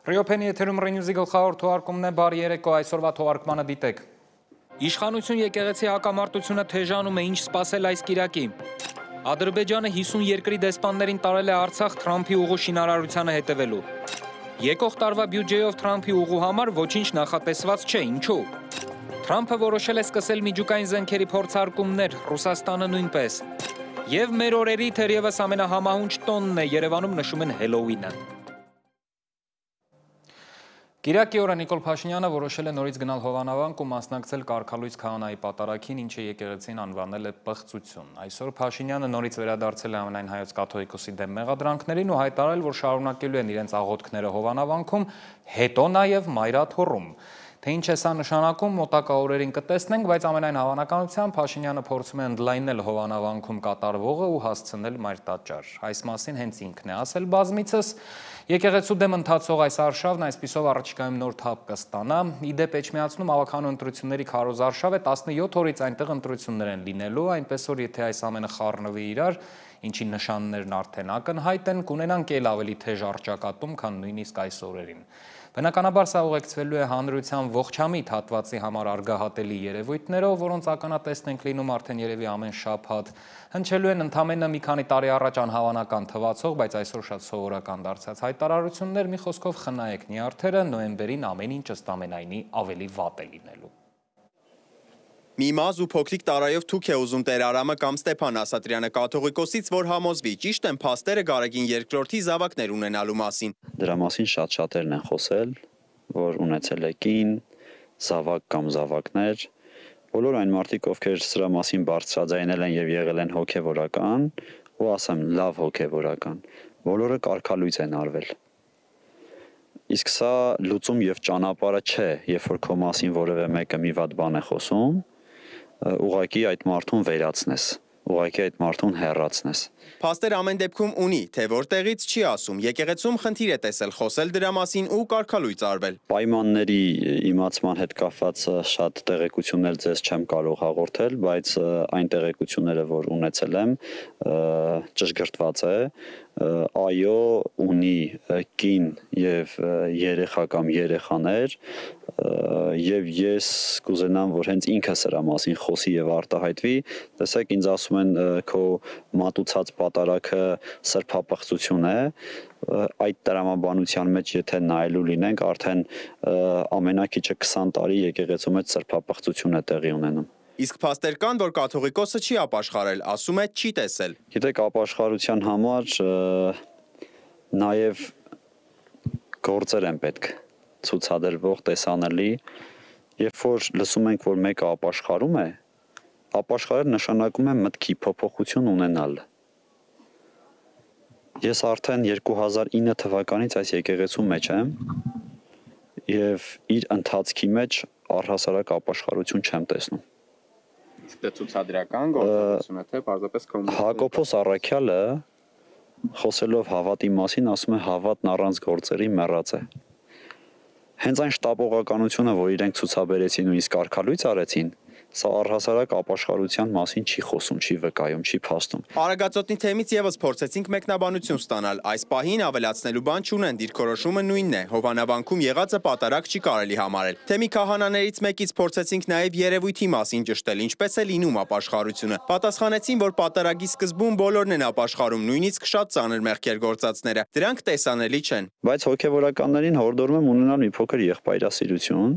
Ռիոփենի եթերում Ռենյուզի գլխավոր թողարկումն է, բարի երեկո, այսօրվա թողարկմանը դիտեք։ Իշխանություն եկեղեցի հակամարտությունը թեժանում է, ինչ սպասել այս կիրակի։ Ադրբեջանը 50 երկրի դեսպաններին տարել է Արցախ Թրամփի ուղու շինարարությանը հետևելու։ Եկող տարվա բյուջեով Թրամփի ուղու համար ոչինչ նախատեսված չէ, ինչու։ Թրամփը որոշել է սկսել միջուկային զենքերի փորձարկումներ, Ռուսաստանը նույնպես։ Եվ մեր օրերի թերևս ամենահամահունչ տոնն է, Երևանում նշում են Հելլոուինը։ Կիրակի օրը Նիկոլ Փաշինյանը որոշել է նորից գնալ Հովանավանք ու մասնակցել Կարգալույց քահանայի պատարագին, ինչը եկեղեցին անվանել է պղծություն։ Այսօր Փաշինյանը նորից վերադարձել է Ամենայն հայոց կաթողիկոսի դեմ մեղադրանքներին ու հայտարարել, որ շարունակելու են իրենց աղոթքները Հովանավանքում, հետո նաև Մայրաթոռում։ Թե ինչ է սա նշանակում, մոտակա օրերին կտեսնենք, բայց ամենայն հավանականությամբ Փաշինյանը փորձում է ընդլայնել Հովանավանքում կատարվողը ու հասցնել մայրտաճար։ Այս մասին հենց ինքն է ասել բազմիցս։ Եկեղեցու դեմ ընթացող այս արշավն այսպիսով առաջիկայում նոր թափ կստանա։ Իդեպ Էջմիածնում ավականու ընտրությունների քարոզ արշավ է, 17 օրից այնտեղ ընտրություններ են լինելու, այնպես որ եթե այս ամենը խառնվի իրար, ինչի նշաններն արդեն ակնհայտ են, կունենանք էլ ավելի թեժ առճակատում, քան նույնիսկ այս օրերին։ Բնականաբար սա ուղեկցվելու է հանրության ողջամիտ հատվածի համար արգահատելի երևույթներով, որոնց ականատեսն ենք լինում արդեն երևի ամեն շաբաթ, հնչելու են ընդամենը մի քանի տարի առաջ անհավանական թվացող, բայց այսօր շատ սովորական դարձած հայտարարություններ, մի խոսքով խնայեք նյարդերը, նոյեմբերին ամեն ինչ ըստ ամենայնի ավելի վատ է լինելու։ Մի մազ ու փոքրիկ տարայով թուք է ուզում Տեր Արամը կամ Ստեփան Ասատրյանը կաթողիկոսից, որ համոզվի, ճիշտ են փաստերը Գարեգին II-ի զավակներ ունենալու մասին։ Դրա մասին շատ-շատերն են խոսել, որ ունեցել է կին, զավակ կամ զավակներ, բոլոր այն մարդիկ, ովքեր սրա մասին բարձրաձայնել են եւ եղել են հոգեվորական, ու ասեմ լավ հոգեվորական, բոլորը կարգալույց են արվել։ Իսկ սա լուծում եւ ճանապարհը չէ, երբ որ քո մասին որևէ մեկը մի վատ բան է խոսում, ուղղակի այդ մարդուն վերացնես, ուղղակի այդ մարդուն հեռացնես։ Փաստեր ամեն դեպքում ունի, թե որտեղից չի ասում, եկեղեցում խնդիր է տեսել խոսել դրա մասին ու կարգալույց արվել։ Պայմանների իմացման հետ կապված շատ տեղեկություններ ձեզ չեմ կարող հաղորդել, բայց այն տեղեկությունները, որ ունեցել եմ, ճշգրտված է, այո, ունի կին եւ երեխա կամ երեխաներ, եւ ես կուզենամ, որ հենց ինքը սրա մասին խոսի եւ արտահայտվի, տեսեք, ինձ ասում են քո մատուցած պատարագը սրբապղծություն է, այդ տրամաբանության մեջ եթե նայելու լինենք, արդեն ամենակիչը 20 տարի եկեղեցու մեջ սրբապղծություն է տեղի ունենում։ Իսկ փաստեր կան, որ կաթողիկոսը չի ապաշխարել, ասում է չի տեսել։ Գիտեք, ապաշխարության համար նաեւ գործեր են պետք ցուցադրվող, տեսանելի, երբ որ լսում ենք, որ մեկը ապաշխարում է, ապաշխարել նշանակում է մտքի փոփոխություն ունենալ։ Ես արդեն 2009 թվականից այս եկեղեցու մեջ եմ եւ իր ընթացքի մեջ առհասարակ ապաշխարություն չեմ տեսնում։ Իսկ դա ցուցադրական գործողություն է, թե պարզապես Հակոբոս Առաքյալը խոսելով հավատի մասին ասում է հավատն առանց գործերի մեռած է։ Հենց այն շտապողականությունը, որ իրենք ցուցաբերեցին ու իսկ կարգալույց արեցին, սա առհասարակ ապաշխարության մասին չի խոսում, չի վկայում, չի փաստում։ Արագածոտնի թեմից եւս փորձեցինք մեկնաբանություն ստանալ։ Այս պահին ավելացնելու բան չունեն, դիրքորոշումը նույնն է։ Հովանավանքում եղածը պատարագ չի կարելի համարել։ Թեմի քահանաներից մեկից փորձեցինք նաեւ երևույթի մասին ճշտել, ինչպես է լինում ապաշխարությունը։ Պատասխանեցին, որ պատարագի սկզբում բոլորն են ապաշխարում, նույնիսկ շատ ծանր մեղքեր գործածները։ Դրանք տեսանելի չեն։ Բայց հոգեվորականներին հորդորում եմ ունենալ մի փոքր եղբայրասիրություն,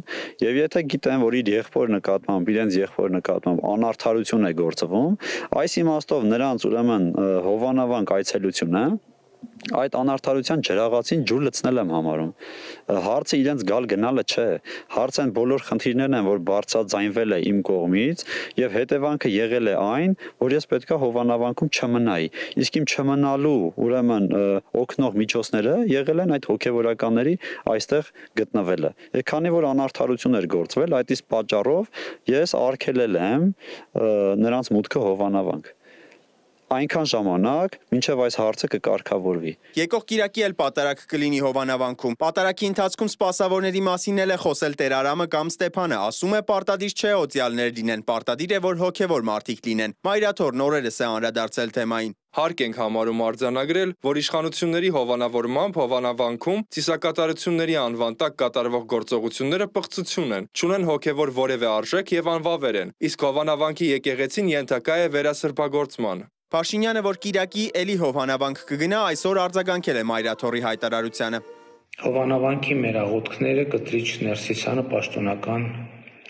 եւ եթե գիտեն, որ իր եղբոր նկատմամբ, իրենց եղբոր նկատմամբ անարդարություն է գործվում, այս իմաստով նրանց ուրեմն Հովանավանք այցելությունը այդ անարդարության ջրաղացին ջուր լցնել եմ համարում։ Հարցը իրենց գալ գնալը չէ, հարցը այն բոլոր խնդիրներն են, որ բարձրաձայնվել է իմ կողմից եւ հետևանքը եղել է այն, որ ես պետքա Հովանավանքում չմնայի։ Իսկ իմ չմնալու ուրեմն օգնող միջոցները եղել են այդ հոգեվորականների այստեղ գտնվելը։ Եվ քանի որ անարդարություն էր գործվել, այդ իսկ պատճառով ես արգելել եմ նրանց մուտքը Հովանավանք։ այնքան ժամանակ, մինչև այս հարցը կկարգավորվի։ Եկող Կիրակի էլ պատարակ կլինի Հովանավանքում։ Պատարակի ընթացքում սպասավորների մասին էլ է խոսել Տեր Արամը կամ Ստեփանը, ասում է պարտադիր չէ օծյալներ լինեն, պարտադիր է որ հոգևոր մարդիկ լինեն։ Մայրաթորն օրերս է անդրադարձել թեմային։ Հարկ ենք համարում արձանագրել, որ իշխանությունների հովանավորմամբ Հովանավանքում ծիսակատարությունների անվան տակ կատարվող գործողությունները պղծություն են, չունեն հոգևոր որևէ արժեք եւ անվավեր են, իսկ Հովանավանքի եկեղեցին ենթակա է վերասրբագործման։ Փաշինյանը, որ Կիրակի էլի Հովանավանք կգնա, այսօր արձագանքել է Մայրաթորի հայտարարությանը։ Հովանավանքի մեր աղոթքները կտրիչ Ներսիսյանը պաշտոնական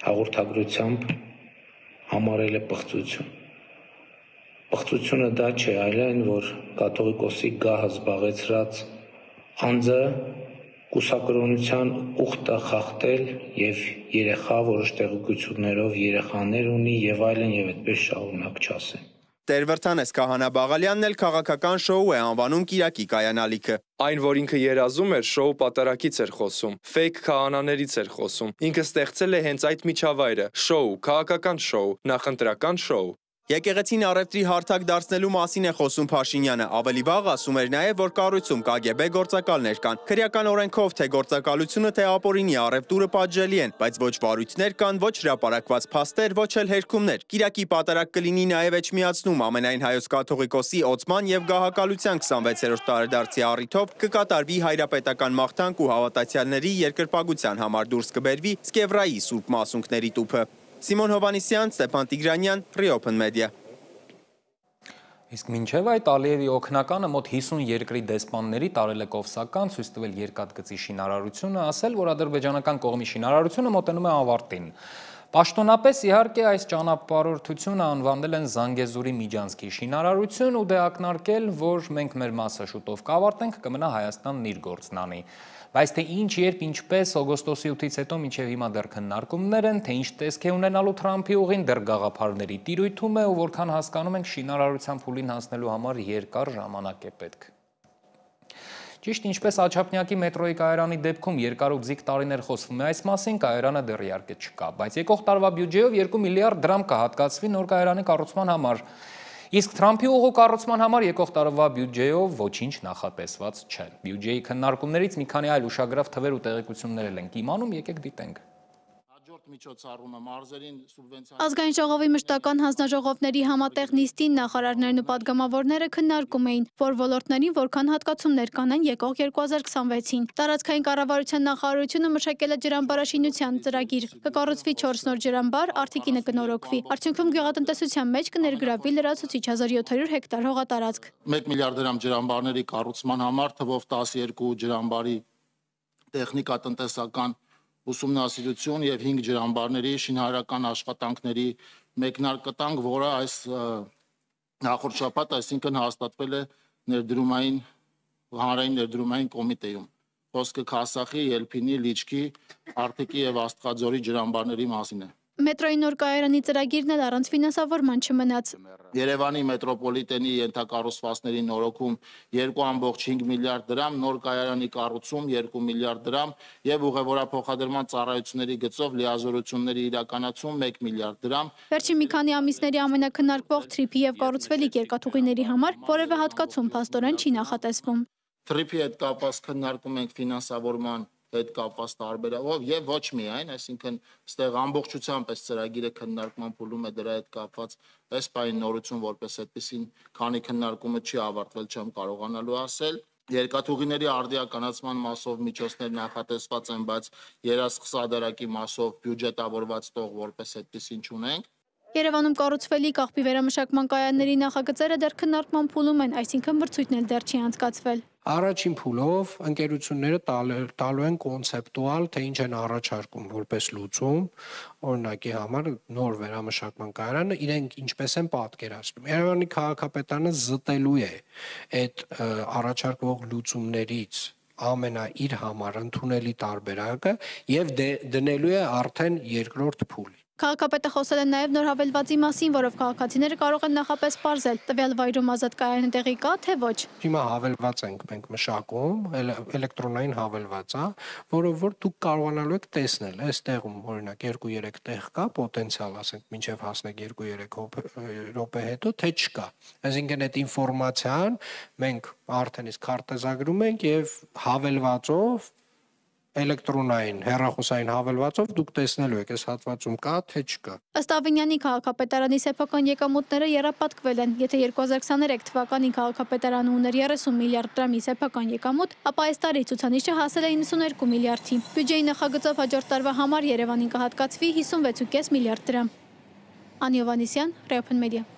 հաղորդագրությամբ համարել է պղծություն։ Պղծությունը դա չէ, այլ այն, որ կաթողիկոսի գահը զբաղեցրած անձը կուսակրոնության ուխտը խախտել եւ երեխա որոշ տեղեկություններով երեխաներ ունի եւ այլն եւ այդպես շարունակ չասեն։ Տեր Վրդանես Քահանա Բաղալյանն էլ քաղաքական շոու է անվանում Կիրակի կայանալիքը։ Այն, որ ինքը երազում էր, շոու պատարակից էր խոսում, ֆեյք քահանաներից էր խոսում։ Ինքը ստեղծել է հենց այդ միջավայրը՝ շոու, քաղաքական շոու, նախընտրական շոու։ Եկեղեցին առևտրի հարթակ դարձնելու մասին է խոսում Փաշինյանը, ավելի վաղ ասում էր նաև, որ կառույցում KGB գործակալներ կան։ Քրեական օրենքով թե գործակալությունը, թե ապօրինի առևտուրը պատժելի են, բայց ոչ վարույթներ կան, ոչ հրապարակված փաստեր, ոչ էլ հերքումներ։ Կիրակի պատարակ կլինի նաև Էջմիածնում ամենայն հայոց կաթողիկոսի օծման եւ գահակալության 26-րդ տարեդարձի առիթով կկատարվի հայրապետական մաղթանք ու հավատացյալների երկրպագության համար դուրս կբերվի Սկևրայի Սուրբ Մասունքների տուփը։ Սիմոն Հովանիսյան, Ստեփան Տիգրանյան, Reopen Media։ Իսկ մինչև այդ Ալիևի օգնականը մոտ 50 երկրի դեսպանների տարել է կովսական, ցույց տվել երկաթգծի շինարարությունը, ասել, որ ադրբեջանական կողմի շինարարությունը մոտենում է ավարտին։ Պաշտոնապես իհարկե այս ճանապարհորդությունը անվանել են Զանգեզուրի Միջանցքի շինարարություն ու դե ակնարկել, որ մենք մեր մասը շուտով կավարտենք, կմնա Հայաստանն իր գործն անի։ Բայց թե ինչ, երբ, ինչպես օգոստոսի 8-ից հետո մինչև հիմա դեռ քննարկումներ են, թե ինչ տեսք է ունենալու Թրամփի ուղին դեռ գաղափարների տիրույթում է ու որքան հասկանում ենք շինարարության փուլին հասնելու համար երկար ժամանակ է պետք։ Ճիշտ ինչպես Աչափնյակի մետրոյի կայարանի դեպքում երկար ու ձիգ տարիներ խոսվում է այս մասին, կայարանը դեռ իհարկե չկա, բայց եկող տարվա բյուջեով 2 միլիարդ դրամ կհատկացվի նոր կայարանի կառուցման համար։ Իսկ Թրամփի ուղու կառուցման համար եկող տարվա բյուջեով ոչինչ նախատեսված չէ։ Բյուջեի քննարկումներից մի քանի այլ ուշագրավ թվեր ու տեղեկություններ ենք իմանում, եկեք դիտենք։ Ազգային ժողովի մշտական հանձնաժողովների համատեղ նիստին նախարարներն ու պատգամավորները քննարկում էին, որ ոլորտներին որքան հատկացումներ կանեն եկող 2026-ին։ Տարածքային կառավարության նախարարությունը մշակել է ջրամբարաշինության ծրագիր։ Կկառուցվի 4 նոր ջրամբար, Արթիկինը կնորոգվի։ Արդյունքում գյուղատնտեսության մեջ կներգրավվի լրացուցիչ 1700 հեկտար հողատարածք։ 1 միլիարդ դրամ ջրամբարների կառուցման համար թվով 12 ջրամբարի տեխնիկատնտեսական ուսումնասիրություն եւ 5 ջրամբարների շինարարական աշխատանքների մեկնարկը տանք, որը այս նախորդ շաբաթ, այսինքն հաստատվել է հանրային ներդրումային կոմիտեում։ Խոսքը Քասախի, Ելփինի, Լիչքի, Արթիկի եւ Աստղաձորի ջրամբարների մասին է։ Մետրոյի նոր կայարանի ծրագիրն էլ առանց ֆինանսավորման չմնաց։ Երևանի մետրոպոլիտենի ենթակառուցվածքների նորոգում 2.5 միլիարդ դրամ, նոր կայարանի կառուցում 2 միլիարդ դրամ եւ ուղևորափոխադրման ծառայությունների գծով լիազորությունների իրականացում 1 միլիարդ դրամ։ Վերջին մի քանի ամիսների ամենակննարկվող թրիփի եւ կառուցվելիք երկաթուղիների համար որևէ հատկացում փաստորեն չի նախատեսվում։ Թրիփի հետ կապված քննարկում ենք ֆինանսավորման հետ կապված տարբերակով եւ ոչ միայն, այսինքն այստեղ ամբողջությամբ այս ծրագիրը քննարկման փուլում է դրա հետ կապված այս բանի նորություն որպես այդպեսին, քանի քննարկումը չի ավարտվել, չեմ կարողանալու ասել։ Երկաթուղիների արդիականացման մասով միջոցներ նախատեսված են, բայց երասխսադարակի մասով բյուջետավորված տող որպես այդպեսին չունենք։ Երևանում կառուցվելիք աղբի վերամշակման կայանների նախագծերը դեռ քննարկման փուլում են, այսինքն մրցույթն էլ դեռ չի անցկացվել։ Առաջին փուլով ընկերությունները տալու են կոնցեպտուալ, թե ինչ են առաջարկում որպես լուծում, օրինակի համար նոր վերամշակման կայարանը իրենք ինչպես են պատկերացնում։ Երևանի քաղաքապետարանը զտելու է այդ առաջարկվող լուծումներից իր համար ընդունելի տարբերակը եւ դնելու է արդեն երկրորդ փուլ։ Քաղաքապետը խոսել է նաև նոր հավելվածի մասին, որով քաղաքացիները կարող են նախապես պարզել տվյալ վայրում ազատ կայարանը տեղի կա, թե ոչ։ Հիմա հավելված ենք մենք մշակում, էլեկտրոնային հավելված է, որով որ դուք կարողանալու եք տեսնել, այս տեղում օրինակ 2-3 տեղ կա պոտենցիալ, ասենք մինչև հասնեք 2-3 րոպե հետո, թե չկա։ Այսինքն այդ ինֆորմացիան մենք արդեն իսկ քարտեզագրում ենք եւ հավելվածով էլեկտրոնային հեռախոսային հավելվածով դուք տեսնելու եք, այս հատվածում կա, թե չկա։ Ըստ Ավինյանի քաղաքապետարանի սեփական եկամուտները եռապատկվել են։ Եթե 2023 թվականին քաղաքապետարանը ուներ 30 միլիարդ դրամի սեփական եկամուտ, ապա այս տարի ցուցանիշը հասել է 92 միլիարդի։ Բյուջեի նախագծով հաջորդ տարվա համար Երևանին կհատկացվի 56.5 միլիարդ դրամ։ Անի Հովհաննիսյան, Reopen Media։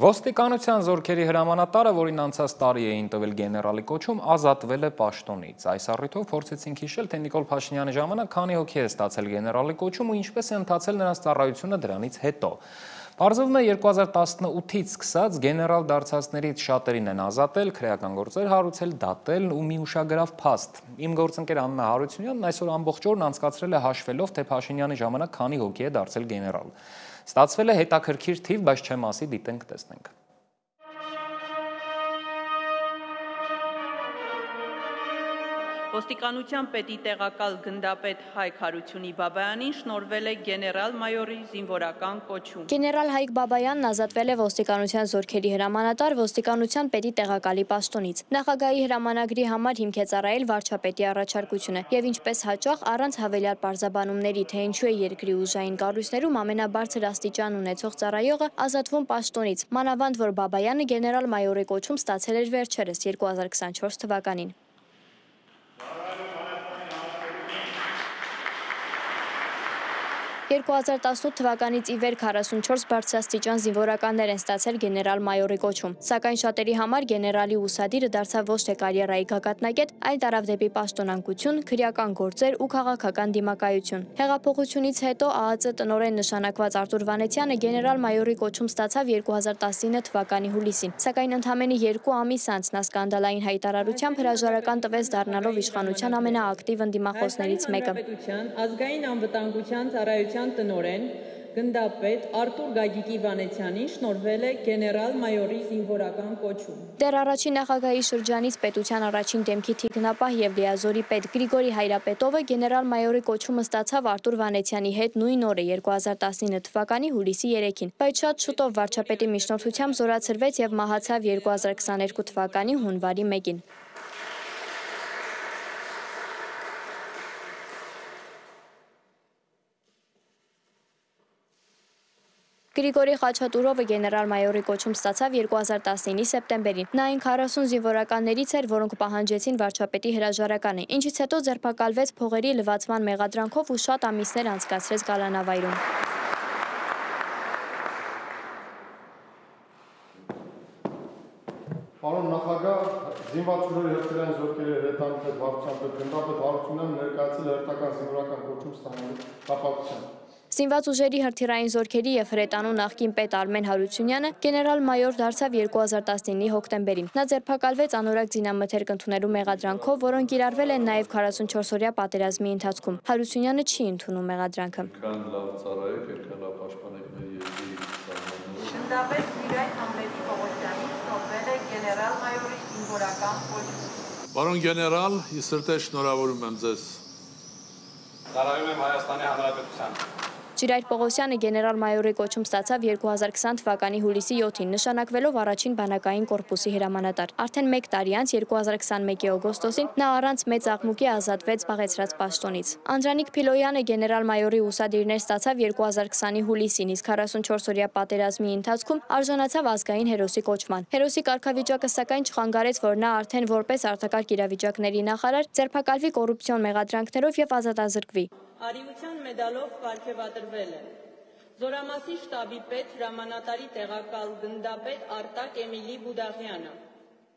Ոստիկանության զորքերի հրամանատարը, որին անցած տարի էին տվել գեներալի կոչում, ազատվել է պաշտոնից։ Այս առիթով փորձեցինք հիշել, թե Նիկոլ Փաշինյանի ժամանակ քանի հոգի է ստացել գեներալի կոչում ու ինչպես է ընթացել նրանց ծառայությունը դրանից հետո։ Պարզվում է 2018-ից սկսած գեներալ դարձածներից շատերին են ազատել, քրեական գործեր հարուցել, դատել ու մի ուշագրավ փաստ։ Իմ գործընկեր Աննա Հարությունյանն այսօր ամբողջ օրն անցկացրել է հաշվելով, թե Փաշինյանի ժամանակ քանի հոգի է դարձել գեներալ։ Ստացվել է հետաքրքիր թիվ, բայց չեմ ասի, դիտենք, տեսնենք։ Ոստիկանության պետի տեղակալ գնդապետ Հայկ Հարությունի Բաբայանին շնորհվել է գեներալ-մայորի զինվորական կոչում։ Գեներալ Հայկ Բաբայանն ազատվել է ոստիկանության զորքերի հրամանատար ոստիկանության պետի տեղակալի պաշտոնից։ Նախագահի հրամանագրի համար հիմք է ծառայել վարչապետի առաջարկությունը եւ ինչպես հաճախ առանց հավելյալ պարզաբանումների, թե ինչու է երկրի ուժային կառույցներում ամենաբարձր աստիճան ունեցող ծառայողը ազատվում պաշտոնից։ Մանավանդ որ Բաբայանը գեներալ-մայորի կոչում ստացել էր վերջերս 2024 թվականին։ 2018 թվականից ի վեր 44 բարձրաստիճան զինվորականներ են ստացել գեներալ-մայորի կոչում, սակայն շատերի համար գեներալի ուսադիրը դարձավ ոչ թե կարիերայի գագաթնակետ, այլ տարավ դեպի պաշտոնակություն, քրեական գործեր ու քաղաքական դիմակայություն։ Հեղափոխությունից հետո ԱԱԾ տնօրեն նշանակված Արտուր Վանեցյանը գեներալ-մայորի կոչում ստացավ 2019 թվականի հուլիսին, սակայն ընդամենը 2 ամիս անց նա սկանդալային հայտարարությամբ հրաժարական տվեց դառնալով իշխանության ամենաակտիվ ընդդիմախոսներից մեկը։ Ազգային անվտանգության ծառայության տնօրեն գնդապետ Արտուր Գագիկի Վանեցյանին շնորհվել է գեներալ-մայորի զինվորական կոչում։ Դեռ առաջին նախագահի շրջանից պետության առաջին դեմքի թիկնապահ եւ լիազորի պետ Գրիգորի Հայրապետովը գեներալ-մայորի կոչումը ստացավ Արտուր Վանեցյանի հետ նույն օրը 2019 թվականի հուլիսի 3-ին, բայց շատ շուտով վարչապետի միջնորդությամբ զորացրվեց եւ մահացավ 2022 թվականի հունվարի 1-ին։ Գրիգորի Խաչատուրովը գեներալ-մայորի կոչում ստացավ 2019-ի սեպտեմբերին։ Նա այն 40 զինվորականներից էր, որոնք պահանջեցին վարչապետի հրաժարականը, ինչից հետո ձերբակալվեց փողերի լվացման մեղադրանքով ու շատ ամիսներ անցկացրեց գալանավայրում։ Պարոն նախագահ, զինված ուժերի հրթիռային զորքերի հրետանուպետ վարչապետ գնդապետ Հարությունյանն ներկայացել է հերթական զինվորական կոչում ստանալու կապակցությամբ։ Զինված ուժերի հրթիռային զորքերի եւ հրետանու նախկին պետ Արմեն Հարությունյանը գեներալ-մայոր դարձավ 2019-ի հոկտեմբերին։ Նա ձերբակալվեց անորակ զինամթերք ընդունելու մեղադրանքով, որոնք կիրառվել են նաեւ 44-օրյա պատերազմի ընթացքում։ Հարությունյանը չի ընդունում մեղադրանքը։ Քան լավ ծառայեք, այդքան լավ պաշտպանեք մեր երկրի սահմանները։ Գնդապետ Միրայր Համլետի Պողոսյանին շնորհվել է գեներալ-մայորի զինվորական կոչում։ Պարոն գեներալ, ես սրտե շնորհավորում եմ ձեզ։ Ծառայում եմ Հայաստանի Հանրապետության։ Ճիրայր Պողոսյանը գեներալ-մայորի կոչում ստացավ 2020 թվականի հուլիսի 7-ին, նշանակվելով առաջին բանակային կորպուսի հրամանատար։ Արդեն 1 տարի անց 2021-ի օգոստոսին նա առանց մեծ աղմուկի ազատվեց զբաղեցրած պաշտոնից։ Անդրանիկ Փիլոյանը գեներալ-մայորի ուսադիրներ ստացավ 2020-ի հուլիսին, իսկ 44-օրյա պատերազմի ընթացքում արժանացավ ազգային հերոսի կոչման։ Հերոսի կարգավիճակը սակայն չխանգարեց, որ նա արդեն որպես արտակարգ իրավիճակների նախարար ձերբակալվի կոռուպցիոն մեղադրանքներով եւ ազատազրկվի։ Արիության մեդալով կարգեվատրվել է Զորամասի շտաբի պետ հրամանատարի տեղակալ գնդապետ Արտակ Էմիլի Բուդաղյանը։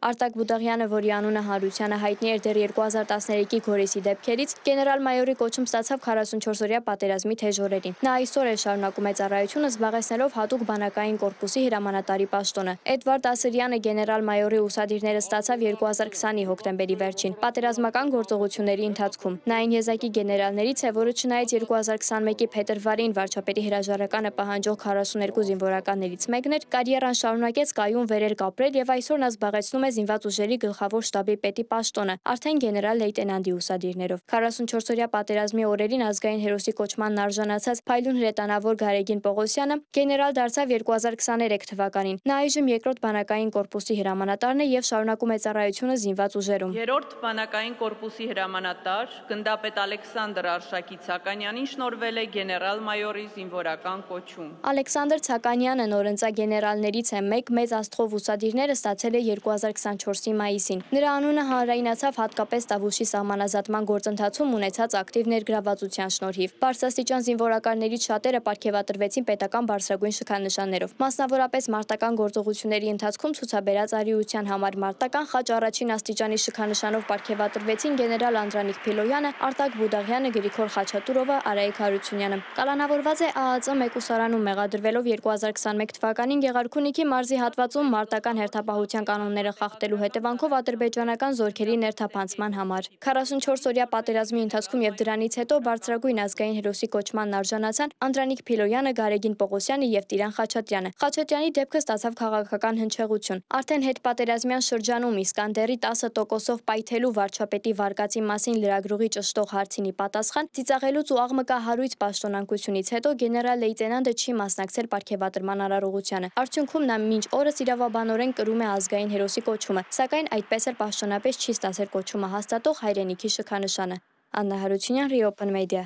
Արտակ Բուդաղյանը, որի անունը հանրությանը հայտնի էր դեռ 2013-ի Գորիսի դեպքերից, գեներալ-մայորի կոչում ստացավ 44-օրյա պատերազմի թեժ օրերին։ Նա այսօր էլ շարունակում է ծառայությունը, զբաղեցնելով հատուկ բանակային կորպուսի հրամանատարի պաշտոնը։ Էդվարդ Ասրյանը գեներալ-մայորի ուսադիրները ստացավ 2020-ի հոկտեմբերի վերջին, պատերազմական գործողությունների ընթացքում։ Նա այն եզակի գեներալներից է, որը չնայած 2021-ի փետրվարին վարչապետի հրաժարականը պահանջող 42 զինվորականներից մեկն էր, կարիերան շարունակեց կայուն վերեր կապրել եւ այսօր նա զբաղեցնում է զինված ուժերի գլխավոր շտաբի պետի պաշտոնը, արդեն գեներալ լեյտենանտի ուսադիրներով։ 44-օրյա պատերազմի օրերին ազգային հերոսի կոչմանն արժանացած փայլուն հրետանավոր Գարեգին Պողոսյանը գեներալ դարձավ 2023 թվականին։ Նա այժմ երկրորդ բանակային կորպուսի հրամանատարն է եւ շարունակում է ծառայությունը զինված ուժերում։ Երրորդ բանակային կորպուսի հրամանատար գնդապետ Ալեքսանդր Արշակի Ցականյանին շնորհվել է գեներալ-մայորի զինվորական կոչում։ Ալեքսանդր Ցականյանը նորընծա գեներալներից է մեկ, մեծ աստղով ուսադիրները ստացել է 2024-ի մայիսին։ Նրա անունը հանրայնացավ հատկապես Տավուշի սահմանազատման գործընթացում ունեցած ակտիվ ներգրավվածության շնորհիվ։ Բարձրաստիճան զինվորականներից շատերը պարգևատրվեցին պետական բարձրագույն շքանշաններով։ Մասնավորապես մարտական գործողությունների ընթացքում ցուցաբերած արիության համար մարտական խաչ առաջին աստիճանի շքանշանով պարգևատրվեցին գեներալ Անդրանիկ Փիլոյանը, Արտակ Բուդաղյանը, Գրիգոր Խաչատուրովը, Արայիկ Հարությունյանը։ Կալանավորված է ԱԱԾ մեկուսարանում մեղադրվելով 2021 թվականին Գեղարքունիքի մարզի հատվածում մարտական հերթապահության կանոնները խախտելու հետևանքով ադրբեջանական զորքերի ներթափանցման համար։ 44-օրյա պատերազմի ընթացքում եւ դրանից հետո բարձրագույն ազգային հերոսի կոչմանն արժանացան Անդրանիկ Փիլոյանը, Գարեգին Պողոսյանը եւ Տիրան Խաչատրյանը։ Խաչատրյանի դեպքը ստացավ քաղաքական հնչեղություն։ Արդեն հետպատերազմյան շրջանում Իսկանդերի 10%-ով պայթելու վարչապետի վարկածի մասին լրագրողի ճշտող հարցինի պատասխան ծիծաղելուց ու աղմկահարույց պաշտոնակությունից հետո գեներալ լեյտենանտը չի մասնակցել պարգևատրման արարողությանը։ Արդյունքում նա մինչ օրս իրավաբանորեն կրում է ազգային հերոսի կոչումը, սակայն այդպես էլ պաշտոնապես չի ստացել կոչումը հաստատող հայրենիքի շքանշանը։ Աննա Հարությունյան, Reopen Media։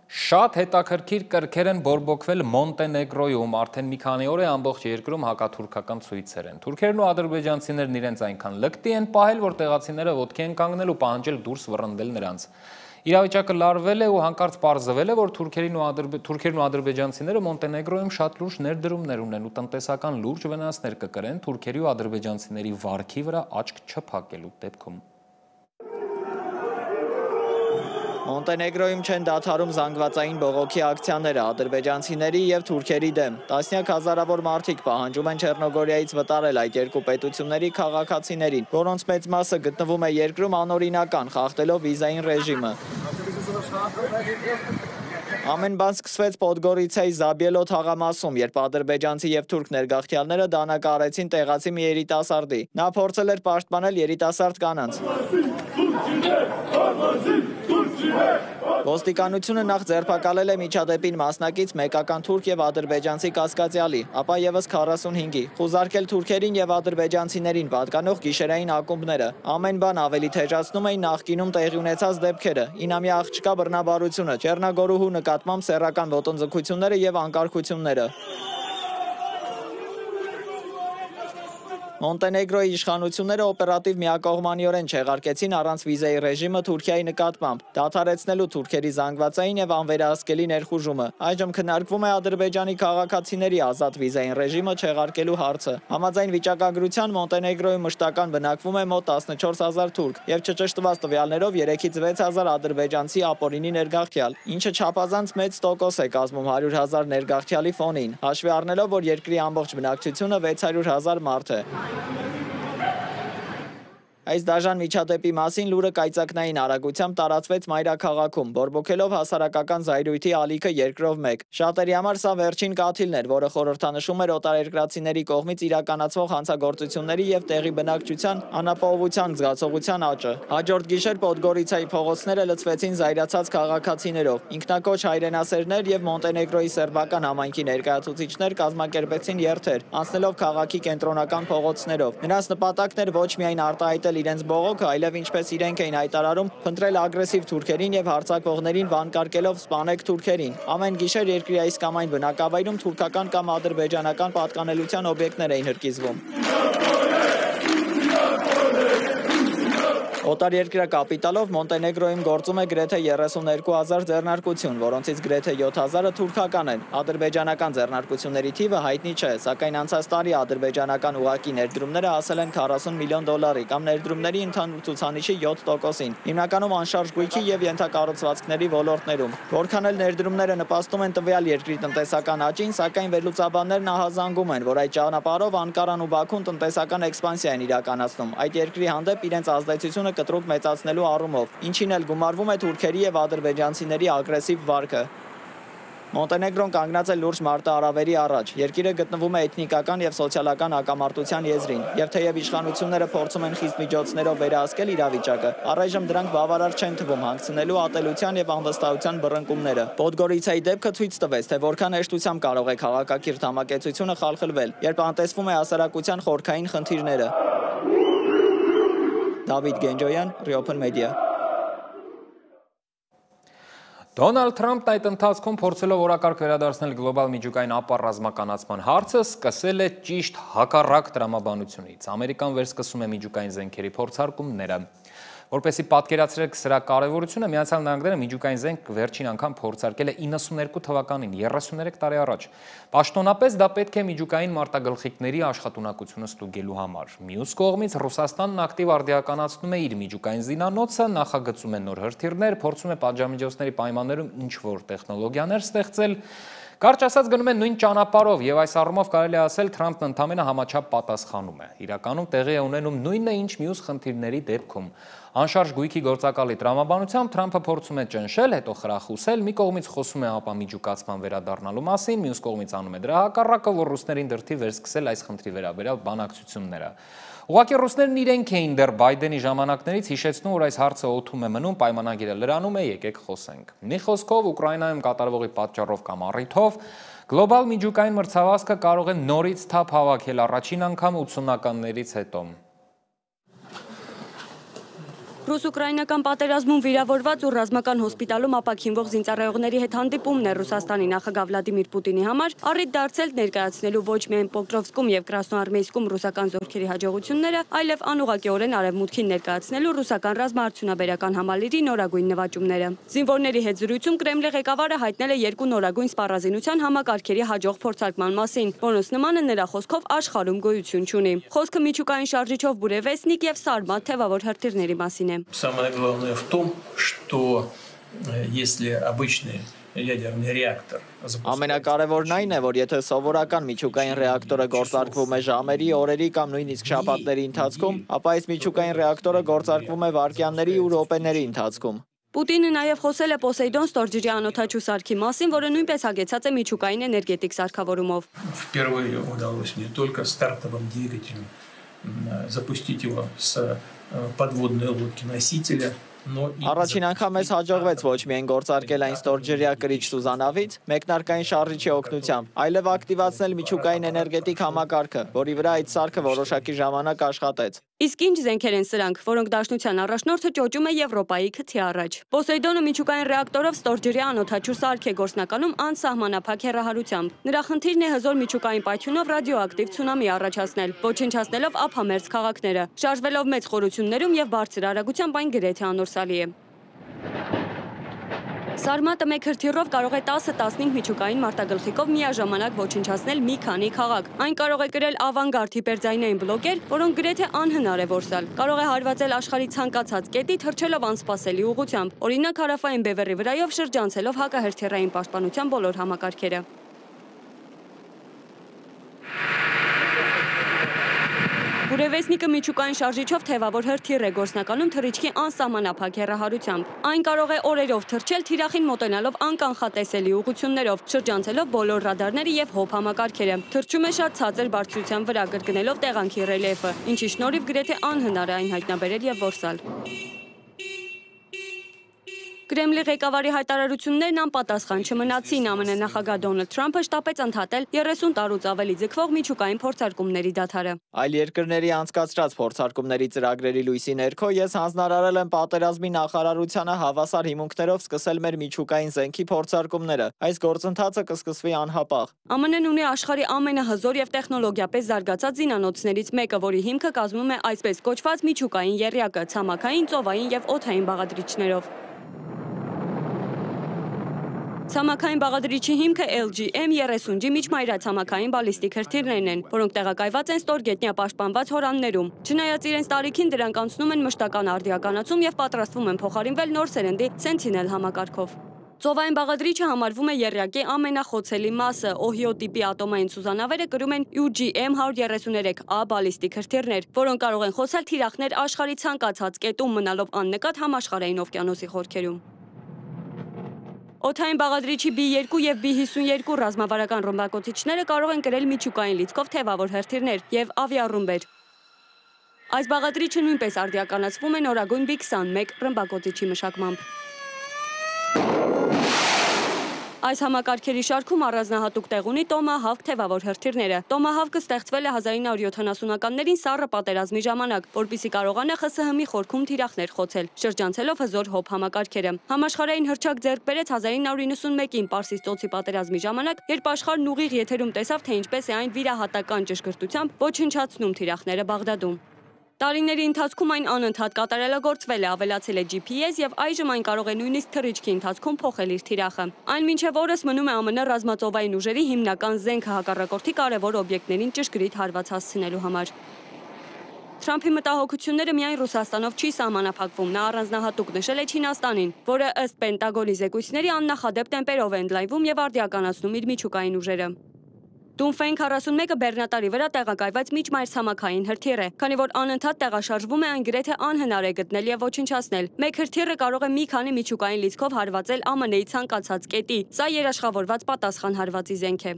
Շատ հետաքրքիր կրքեր են բորբոքվել Մոնտենեգրոյում, արդեն մի քանի օր է ամբողջ երկրում հակաթուրքական ցույցեր են։ Թուրքերն ու ադրբեջանցիներն իրենց այնքան լկտի են պահել, որ տեղացիները ոտքի են կանգնել ու պահանջել դուրս վռնդել նրանց։ Իրավիճակը լարվել է ու հանկարծ պարզվել է, որ թուրքերն ու ադրբեջանցիները Մոնտենեգրոյում շատ լուրջ ներդրումներ ունեն ու տնտեսական լուրջ վնասներ կկրեն թուրքերի ու ադրբեջանցիների վարքի վրա աչք չփակելու դեպքում։ Մոնտենեգրոյում չեն դադարում զանգվածային բողոքի ակցիաները ադրբեջանցիների եւ թուրքերի դեմ։ Տասնյակ հազարավոր մարդիկ պահանջում են Չեռնոգորիայից վտարել այդ երկու պետությունների քաղաքացիներին, որոնց մեծ մասը գտնվում է երկրում անօրինական, խախտելով վիզային ռեժիմը։ Ամեն բան սկսվեց Պոդգորիցայի Զաբիելո թաղամասում, երբ ադրբեջանցի եւ թուրք ներգաղթյալները դանակարեցին տեղացի մի երիտասարդի։ Նա փորձել էր պաշտպանել երիտասարդ կանանց։ Ոստիկանությունը նախ ձերբակալել է միջադեպին մասնակից մեկական թուրք եւ ադրբեջանցի կասկածյալի, ապա եւս 45-ի, խուզարկել թուրքերին եւ ադրբեջանցիներին պատկանող գիշերային ակումբները։ Ամեն բան ավելի թեժացնում էին նախկինում տեղի ունեցած դեպքերը, 9-ամյա աղջկա բռնաբարությունը, Չեռնագորուհու նկատմամբ սեռական ոտնձգությունները եւ անկարգությունները։ Մոնտենեգրոյի իշխանությունները օպերատիվ միակողմանիորեն չեղարկեցին առանց վիզայի ռեժիմը Թուրքիայի նկատմամբ, դադարեցնելու թուրքերի զանգվածային եւ անվերահսկելի ներխուժումը։ Այժմ քննարկվում է Ադրբեջանի քաղաքացիների ազատ վիզային ռեժիմը չեղարկելու հարցը։ Համաձայն վիճակագրության Մոնտենեգրոյում մշտական բնակվում է մոտ 14000 թուրք եւ չճշտված տվյալներով 3-ից 6000 ադրբեջանցի ապօրինի ներգաղթյալ, ինչը չափազանց մեծ տոկոս է կազմում 100,000 ներգաղթյալի ֆոնին, հաշվի առնելով, որ երկրի ամբողջ բնակչությունը 600,000 մարդ է։ Այս դաժան միջադեպի մասին լուրը կայծակնային արագությամբ տարածվեց մայրաքաղաքում, բորբոքելով հասարակական զայրույթի ալիքը երկրով մեկ։ Շատերի համար սա վերջին կաթիլն էր, որը խորհրդանշում էր օտարերկրացիների կողմից իրականացվող հանցագործությունների եւ տեղի բնակչության անապահովության զգացողության աճը։ Հաջորդ գիշեր Պոդգորիցայի փողոցները լցվեցին զայրացած քաղաքացիներով։ Ինքնակոչ հայրենասերներ եւ Մոնտենեգրոյի սերբական համայնքի ներկայացուցիչներ կազմակերպեցին երթեր, անցնելով քաղաքի կենտրոնական փողոցներով։ Նրանց նպատակն էր ոչ միայն արտահայտել իրենց բողոքը, այլև ինչպես իրենք էին հայտարարում, փնտրել ագրեսիվ թուրքերին եւ հարձակվողներին վանկարկելով սպանեք թուրքերին։ Ամեն գիշեր երկրի այս կամ այն բնակավայրում թուրքական կամ ադրբեջանական պատկանելության օբյեկտներ էին հրկիզվում։ Օտարերկրյա կապիտալով Մոնտենեգրոյում գործում է գրեթե 32,000 ձեռնարկություն, որոնցից գրեթե 7,000-ը թուրքական են։ Ադրբեջանական ձեռնարկությունների թիվը հայտնի չէ, սակայն անցած տարի ադրբեջանական ուղղակի ներդրումները հասել են 40 միլիոն դոլարի կամ ներդրումների ընդհանուր ցուցանիշի 7%-ին, հիմնականում անշարժ գույքի եւ ենթակառուցվածքների ոլորտներում։ Որքան էլ ներդրումները նպաստում են տվյալ երկրի տնտեսական աճին, սակայն վերլուծաբաններն ահազանգում են, որ այդ ճանապարհով Անկարան ու Բաքուն տնտեսական էքսպանսիա են իրականացնում։ Այդ երկրի հանդեպ իրենց ազդեցությունը կտրուկ մեծացնելու առումով, ինչին էլ գումարվում է թուրքերի եւ ադրբեջանցիների ագրեսիվ վարքը։ Մոնտենեգրոն կանգնած է լուրջ մարտահրավերի առաջ։ Երկիրը գտնվում է էթնիկական եւ սոցիալական հակամարտության եզրին, եւ թեև իշխանությունները փորձում են խիստ միջոցներով վերահսկել իրավիճակը, առայժմ դրանք բավարար չեն թվում հանգցնելու ատելության եւ անվստահության բռնկումները։ Պոդգորիցայի դեպքը ցույց տվեց, թե որքան հեշտությամբ կարող է քաղաքակիրթ համակեցությունը խալխլվել, երբ անտեսվում է հասարակության խորքային խնդիրները։ Դավիթ Գենջոյան, Open Media։ Դոնալդ Թրամփն այդ ընթացքում փորձելով օրակարգ վերադարձնել գլոբալ միջուկային ապառազմականացման հարցը, սկսել է ճիշտ հակառակ տրամաբանությունից։ Ամերիկան վերսկսում է միջուկային զենքերի փորձարկումները։ Որպեսզի պատկերացրեք սրա կարևորությունը, Միացյալ Նահանգները միջուկային զենք վերջին անգամ փորձարկել է 92 թվականին, 33 տարի առաջ։ Պաշտոնապես դա պետք է միջուկային մարտագլխիկների աշխատունակությունը ստուգելու համար։ Մյուս կողմից Ռուսաստանն ակտիվ արդիականացնում է իր միջուկային զինանոցը, նախագծում է նոր հրթիռներ, փորձում է պատժամիջոցների պայմաններում ինչ-որ տեխնոլոգիաներ ստեղծել։ Կարճ ասած գնում են նույն ճանապարհով եւ այս առումով կարելի է ասել Թրամփն ընդամենը համաչափ պատասխանում է։ Իրականում տեղի է ունենում նույնը ինչ մյուս խնդիրների դեպքում։ Անշարժ գույքի գործակալի տրամաբանությամբ Թրամփը փորձում է ճնշել, հետո խրախուսել, մի կողմից խոսում է ապամիջուկացման վերադառնալու մասին, մյուս կողմից անում է դրա հակառակը, որ ռուսներին դրդի վերսկսել այս խնդրի վերաբերյալ բանակցությունները։ Ուղղակի ռուսներն իրենք էին դեռ Բայդենի ժամանակներից հիշեցնում, որ այս հարցը օդում է մնում, պայմանագիրը լրանում է, եկեք խոսենք։ Մի խոսքով Ուկրաինայում կատարվողի պատճառով կամ առիթով գլոբալ միջուկային մրցավազքը կարող է նորից թափ հավաքել առաջին անգամ 80-ականներից հետո։ Ռուս-ուկրաինական պատերազմում վիրավորված ու ռազմական հոսպիտալում ապաքինվող զինծառայողների հետ հանդիպումն է Ռուսաստանի նախագահ Վլադիմիր Պուտինի համար առիթ դարձել ներկայացնելու ոչ միայն Պոկրովսկում եւ Կրասնոարմեյսկում ռուսական զորքերի հաջողությունները, այլև անուղղակիորեն արևմուտքին ներկայացնելու ռուսական ռազմաարդյունաբերական համալիրի նորագույն նվաճումները։ Զինվորների հետ զրույցում Կրեմլի ղեկավարը հայտնել է երկու նորագույն սպառազինության համակարգերի հաջող փորձարկման մասին, որոնց նմանը նրա խոսքով աշխարհում գոյություն չունի։ Խոսքը միջուկային շարժիչով բուրևեսնիկ եւ սարմատ թևավոր հրթիռների մասին է։ Самое главное в том, что если обычный ядерный реактор Ամենակարևորն այն է, որ եթե սովորական միջուկային ռեակտորը գործարկվում է ժամերի, օրերի կամ նույնիսկ շաբաթների ընթացքում, ապա այս միջուկային ռեակտորը գործարկվում է վայրկյանների ու րոպեների ընթացքում։ Պուտինը նաև խոսել է Պոսեյդոն ստորջրի անօդաչու սարքի մասին, որը նույնպես հագեցած է միջուկային էներգետիկ սարքավորումով։ Впервые удалось не только стартовым двигателем запустить его с подводной лодки-носителя, Առաջին անգամ մեզ հաջողվեց ոչ միայն գործարկել այն ստորջրյա կրիչ Սուզանավից, մեկնարկային շարժիչի օգնությամբ, այլև ակտիվացնել միջուկային էներգետիկ համակարգը, որի վրա այդ սարքը որոշակի ժամանակ աշխատեց։ Իսկ ինչ զենքեր են սրանք, որոնք Դաշնության առաջնորդը ճոճում է Եվրոպայի քթի առաջ։ Պոսեյդոնը միջուկային ռեակտորով ստորջրյա անօդաչու սարք է գործնականում անսահմանափակ հեռահարությամբ։ Նրա խնդիրն է հզոր միջուկային պայթյունով ռադիոակտիվ ցունամի առաջացնել, ոչնչացնելով ափամերձ քաղաքները, շարժվելով մեծ խորություններում եւ բարձր արագությամբ այն գրեթե անորսալի է։ Սարմատը մեկ հրթիռով կարող է 10-15 միջուկային մարտագլխիկով միաժամանակ ոչնչացնել մի քանի քաղաք։ Այն կարող է կրել ավանգարդ հիպերձայնային բլոկեր, որոնք գրեթե անհնար է որսալ։ Կարող է հարվածել աշխարհի ցանկացած կետի թռչելով անսպասելի ուղղությամբ, օրինակ հարավային բևեռի վրայով շրջանցելով հակահրթիռային պաշտպանության բոլոր համակարգերը։ Բուրևեսնիկը միջուկային շարժիչով թևավոր հրթիռ է գործնականում թռիչքի անսահմանափակ հեռահարությամբ։ Այն կարող է օրերով թռչել թիրախին մոտենալով անկանխատեսելի ուղղություններով, շրջանցելով բոլոր ռադարները եւ հոփ համակարգերը։ Թռչում է շատ ցածր բարձրության վրա, կրկնելով տեղանքի ռելիեֆը, ինչի շնորհիվ գրեթե անհնար է այն հայտնաբերել եւ որսալ։ Կրեմլի ղեկավարի հայտարարություններն անպատասխան չմնացին, ԱՄՆ նախագահ Դոնալդ Թրամփը շտապեց ընդհատել 30 տարուց ավելի ձգվող միջուկային փորձարկումների դադարը։ Այլ երկրների անցկացրած փորձարկումների ծրագրերի լույսի ներքո ես հանձնարարել եմ պատերազմի նախարարությանը հավասար հիմունքներով սկսել մեր միջուկային զենքի փորձարկումները։ Այս գործընթացը կսկսվի անհապաղ։ ԱՄՆ-ն ունի աշխարհի ամենահզոր եւ տեխնոլոգիապես զարգացած զինանոցներից մեկը, որի հիմքը կազմում է այսպես կոչված միջուկային եռյակը, ցամաքային, ծովային եւ օդային բաղադրիչներով։ Ցամաքային բաղադրիչի հիմքը LGM-30G միջմայրացամաքային բալիստիկ հրթիռներն են, որոնք տեղակայված են ստորգետնյա պաշտպանված հորաններում։ Չնայած իրենց տարիքին դրանք անցնում են մշտական արդիականացում եւ պատրաստվում են փոխարինվել նոր սերնդի Sentinel համակարգով։ Ծովային բաղադրիչը համարվում է եռյակի ամենախոցելի մասը։ Ohio տիպի ատոմային սուզանավերը կրում են UGM-133A բալիստիկ հրթիռներ, որոնք կարող են խոցել թիրախներ աշխարհի ցանկացած կետում, մնալով աննկատ համաշխարհային օվկիանոսի խորքերում։ Օդային բաղադրիչի B2 եւ B52 ռազմավարական ռմբակոծիչները կարող են կրել միջուկային լիցքով թևավոր հրթիռներ եւ ավիառումբեր։ Այս բաղադրիչը նույնպես արդիականացվում է նորագույն B21 ռմբակոծիչի մշակմամբ։ Այս համակարգերի շարքում առանձնահատուկ տեղ ունի Tomahawk թևավոր հրթիռները։ Tomahawk-ը ստեղծվել է 1970-ականներին սառը պատերազմի ժամանակ, որպեսզի կարողանա ԽՍՀՄ-ի խորքում թիրախներ խոցել, շրջանցելով հզոր հոբ համակարգերը։ Համաշխարհային հռչակ ձեռք բերեց 1991-ին Պարսից ծոցի պատերազմի ժամանակ, երբ աշխարհն ուղիղ եթերում տեսավ, թե ինչպես է այն վիրահատական ճշգրտությամբ ոչնչացնում թիրախները Բաղդադում։ Տարիների ընթացքում այն անընդհատ կատարելագործվել է, ավելացել է GPS եւ այժմ այն կարող է նույնիսկ թռիչքի ընթացքում փոխել իր թիրախը։ Այն մինչև օրս մնում է ԱՄՆ ռազմածովային ուժերի հիմնական զենքը հակառակորդի կարևոր օբյեկտներին ճշգրիտ հարված հասցնելու համար։ Թրամփի մտահոգությունները միայն Ռուսաստանով չի սահմանափակվում, նա առանձնահատուկ նշել է Չինաստանին, որը ըստ Պենտագոնի զեկույցների աննախադեպ տեմպերով է ընդլայնվում եւ արդիականացնում իր միջուկային ուժերը։ Դունֆեն 41-ը բեռնատարի վրա տեղակայված միջմայրցամաքային հրթիռ է, քանի որ անընդհատ տեղաշարժվում է, այն գրեթե անհնար է գտնել եւ ոչնչացնել։ Մեկ հրթիռը կարող է մի քանի միջուկային լիցքով հարվածել ԱՄՆ-ի ցանկացած կետի։ Սա երաշխավորված պատասխան հարվածի զենք է։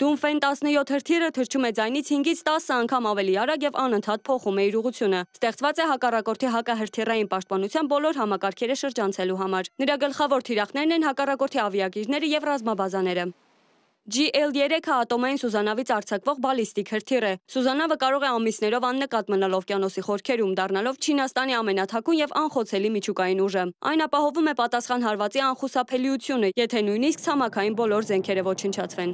Դունֆեն 17 հրթիռը թռչում է ձայնից 5-ից 10 անգամ ավելի արագ եւ անընդհատ փոխում է իր ուղղությունը։ Ստեղծված է հակառակորդի հակահրթիռային պաշտպանության բոլոր համակարգերը շրջանցելու համար։ Նրա գլխավոր թիրախներն են հակառակորդի ավիակիրները եւ ռազմաբազաները։ GL-3-ը ատոմային սուզանավից արձակվող բալիստիկ հրթիռ է։ Սուզանավը կարող է ամիսներով աննկատ մնալ օվկիանոսի խորքերում, դառնալով Չինաստանի ամենաթաքուն եւ անխոցելի միջուկային ուժը։ Այն ապահովում է պատասխան հարվածի անխուսափելիությունը, եթե նույնիսկ ցամաքային բոլոր զենքերը ոչնչացվեն։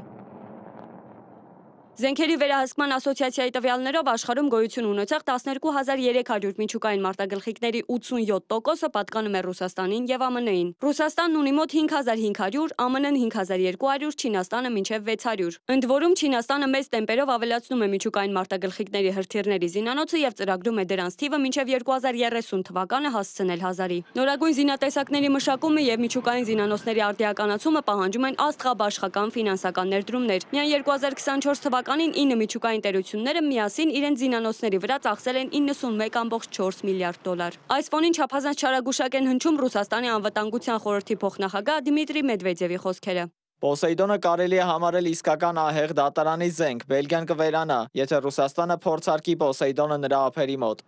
Զենքերի վերահսկման ասոցիացիայի տվյալներով աշխարհում գոյություն ունեցող 12300 միջուկային մարտագլխիկների 87%-ը պատկանում է Ռուսաստանին եւ ԱՄՆ-ին։ Ռուսաստանն ունի մոտ 5500, ԱՄՆ-ն 5200, Չինաստանը մինչև 600։ Ընդ որում Չինաստանը մեծ տեմպերով ավելացնում է միջուկային մարտագլխիկների հրթիռների զինանոցը եւ ծրագրում է դրանց թիվը մինչև 2030 թվականը հասցնել 1000-ի։ Նորագույն զինատեսակների մշակումը եւ միջուկային զինանոցների արդիականացումը պահանջում են աստղաբաշխական ֆինանսական ներդրումներ։ Միայն 2024 թվականին 9 միջուկային տերությունները միասին իրենց զինանոցների վրա ծախսել են 91.4 միլիարդ դոլար։ Այս ֆոնին չափազանց չարագուշակ են հնչում Ռուսաստանի անվտանգության խորհրդի փոխնախագահ Դմիտրի Մեդվեդևի խոսքերը։ Պոսեյդոնը կարելի է համարել իսկական ահեղ դատարանի զենք, Բելգիան կվերանա, եթե Ռուսաստանը փորձարկի Պոսեյդոնը նրա ափերի մոտ։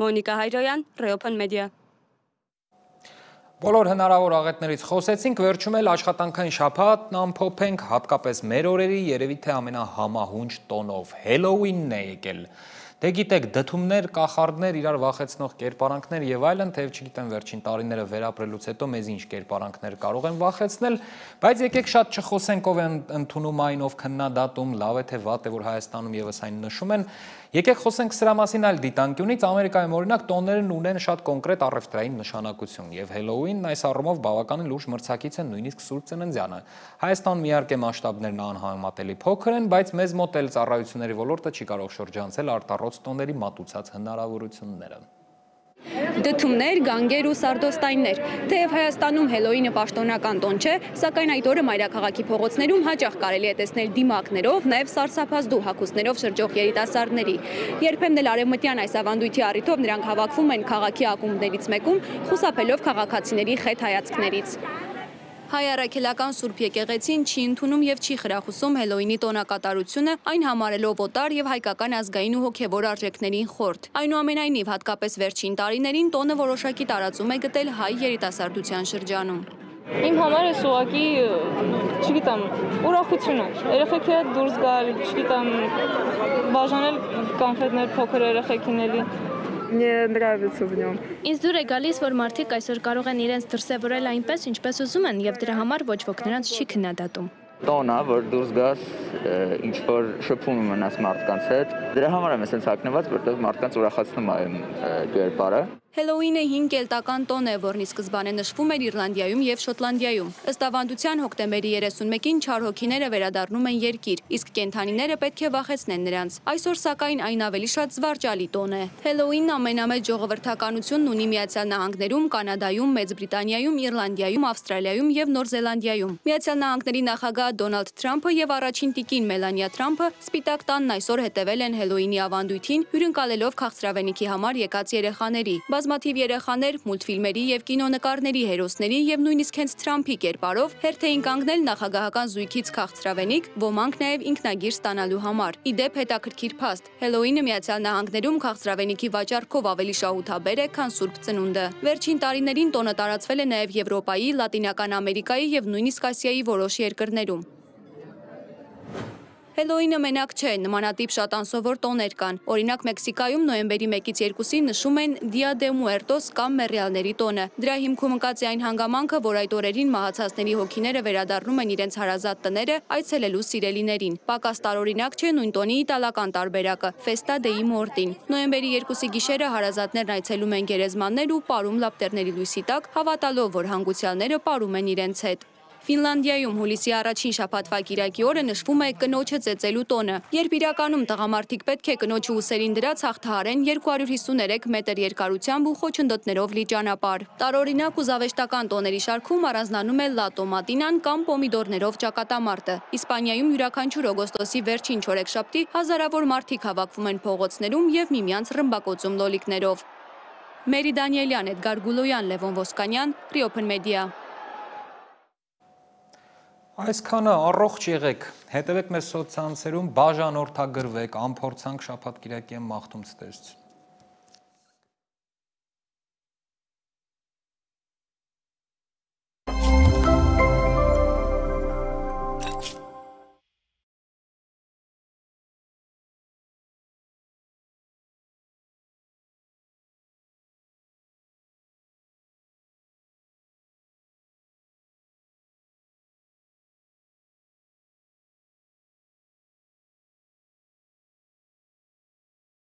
Մոնիկա Հայրոյան, Reopen Media։ Բոլոր հնարավոր աղետներից խոսեցինք, վերջում էլ աշխատանքային շաբաթն ամփոփենք, հատկապես մեր օրերի երևի թե ամենահամահունչ տոնով Հելոուինն է եկել։ Դե գիտեք, դդումներ, կախարդներ, իրար վախեցնող կերպարանքներ եւ այլն, թեև չգիտեմ վերջին տարիները վերապրելուց հետո մեզ ինչ կերպարանքներ կարող են վախեցնել, բայց եկեք շատ չխոսենք ով է ընդունում այն, ով քննադատում, լավ է թե վատ է, որ Հայաստանում եւս այն նշում են։ Եկեք խոսենք սրա մասին այլ դիտանկյունից, Ամերիկայում օրինակ տոներն ունեն շատ կոնկրետ առևտրային նշանակություն եւ Հելոուինն այս առումով բավականին լուրջ մրցակից է նույնիսկ Սուրբ Ծննդյանը։ Հայաստանում իհարկե մասշտաբներն անհամեմատելի փոքր են, բայց մեզ մոտ էլ ծառայությունների ոլորտը չի կարող շրջանցել արտառոց տոների մատուցած հնարավորությունները։ Դդումներ, գանգեր ու սարդոստայններ։ Թեև Հայաստանում Հելոուինը պաշտոնական տոն չէ, սակայն այդ օրը մայրաքաղաքի փողոցներում հաճախ կարելի է տեսնել դիմակներով, նաև սարսափազդու հագուստներով շրջող երիտասարդների։ Երբեմն էլ արևմտյան այս ավանդույթի առիթով նրանք հավաքվում են քաղաքի ակումբներից մեկում, խուսափելով քաղաքացիների խետ հայացքներից։ Հայ առաքելական Սուրբ եկեղեցին չի ընդունում եւ չի խրախուսում Հելոյինի տոնակատարությունը, այն համարելով օտար եւ հայկական ազգային ու հոգեվոր արժեքներին խորթ։ Այնուամենայնիվ, հատկապես վերջին տարիներին տոնը որոշակի տարածում է գտել հայ երիտասարդության շրջանում։ Իմ համար էս ուղղակի, չգիտեմ, ուրախություն է։ Երեխեքի հետ դուրս գալ, չգիտեմ, բաժանել կոնֆետներ փոքր երեխեքին էլի։ Мне нравится в нем։ Ինձ դուր է գալիս, որ մարդիկ այսօր կարող են իրենց դրսևորել այնպես, ինչպես ուզում են, եւ դրա համար ոչ ոք նրանց չի քննադատում։ Տոնա, որ դուրս գաս, ինչ որ շփում ունենաս մարդկանց հետ, դրա համար եմ ասենց հագնված, որտեղ մարդկանց ուրախացնում է կերպարը։ Հելոուինը 5 կելտական տոն է, որն ի սկզբանե նշվում էր Իռլանդիայում եւ Շոտլանդիայում։ Ըստ ավանդության հոկտեմբերի 31-ին չար հոգիները վերադառնում են երկիր, իսկ կենդանիները պետք է վախեցնեն նրանց։ Այսօր սակայն այն ավելի շատ զվարճալի տոն է։ Հելոուինն ամենամեծ ժողովրդականությունն ունի Միացյալ Նահանգներում, Կանադայում, Մեծ Բրիտանիայում, Իռլանդիայում, Ավստրալիայում եւ Նոր Զելանդիայում։ Միացյալ Նահանգների նախագահ Դոնալդ Թրամփը եւ առաջին տիկին Մելանիա Թրամփը Սպիտակ տանն այսօր հետևել են Հելոուինի ավանդույթին, հյուրընկալելով քաղցրավենիքի համար եկած երեխաների։ Բազմաթիվ երեխաներ, մուլտֆիլմերի եւ կինոնկարների հերոսների եւ նույնիսկ հենց Թրամփի կերպարով հերթ էին կանգնել նախագահական զույգից քաղցրավենիք, ոմանք նաեւ ինքնագիր ստանալու համար։ Ի դեպ հետաքրքիր փաստ։ Հելոուինը Միացյալ Նահանգներում քաղցրավենիքի վաճառքով ավելի շահութաբեր է, քան Սուրբ Ծնունդը։ Վերջին տարիներին տոնը տարածվել է նաեւ Եվրոպայի, Լատինական Ամերիկայի եւ նույնիսկ Ասիայի որոշ երկրներում։ Հելոուինը մենակ չէ, նմանատիպ շատ անսովոր տոներ կան։ Օրինակ Մեքսիկայում նոյեմբերի 1-ից 2-ին նշում են Dia de Muertos կամ Մեռյալների տոնը։ Դրա հիմքում ընկած է այն հանգամանքը, որ այդ օրերին մահացածների հոգիները վերադառնում են իրենց հարազատ տները այցելելու սիրելիներին։ Պակաս տարօրինակ չէ նույն տոնի իտալական տարբերակը՝ Festa dei Morti։ Նոյեմբերի 2-ի գիշերը հարազատներն այցելում են գերեզմաններ ու պարում լապտերների լույսի տակ, հավատալով, որ հանգուցյալները պարում են իրենց հետ։ Ֆինլանդիայում հուլիսի առաջին շաբաթվա կիրակի օրը նշվում է կնոջը ծեծելու տոնը, երբ իրականում տղամարդիկ պետք է կնոջը ուսերին դրած հաղթահարեն 253 մետր երկարությամբ ու խոչընդոտներով լի ճանապարհ։ Տարօրինակ ու զավեշտական տոների շարքում առանձնանում է լատո մատինան կամ պոմիդորներով ճակատամարտը։ Իսպանիայում յուրաքանչյուր օգոստոսի վերջին չորեքշաբթի հազարավոր մարդիկ հավաքվում են փողոցներում եւ միմյանց ռմբակոծում լոլիկներով։ Մերի Դանիելյան, Էդգար Գուլոյան, Լևոն Ոսկանյան, Open Media։ Այսքանը առողջ եղեք, հետևեք մեզ սոցցանցերում, բաժանորդագրվեք, անփորձանք շաբաթ կիրակի եմ մաղթում ցտեսություն։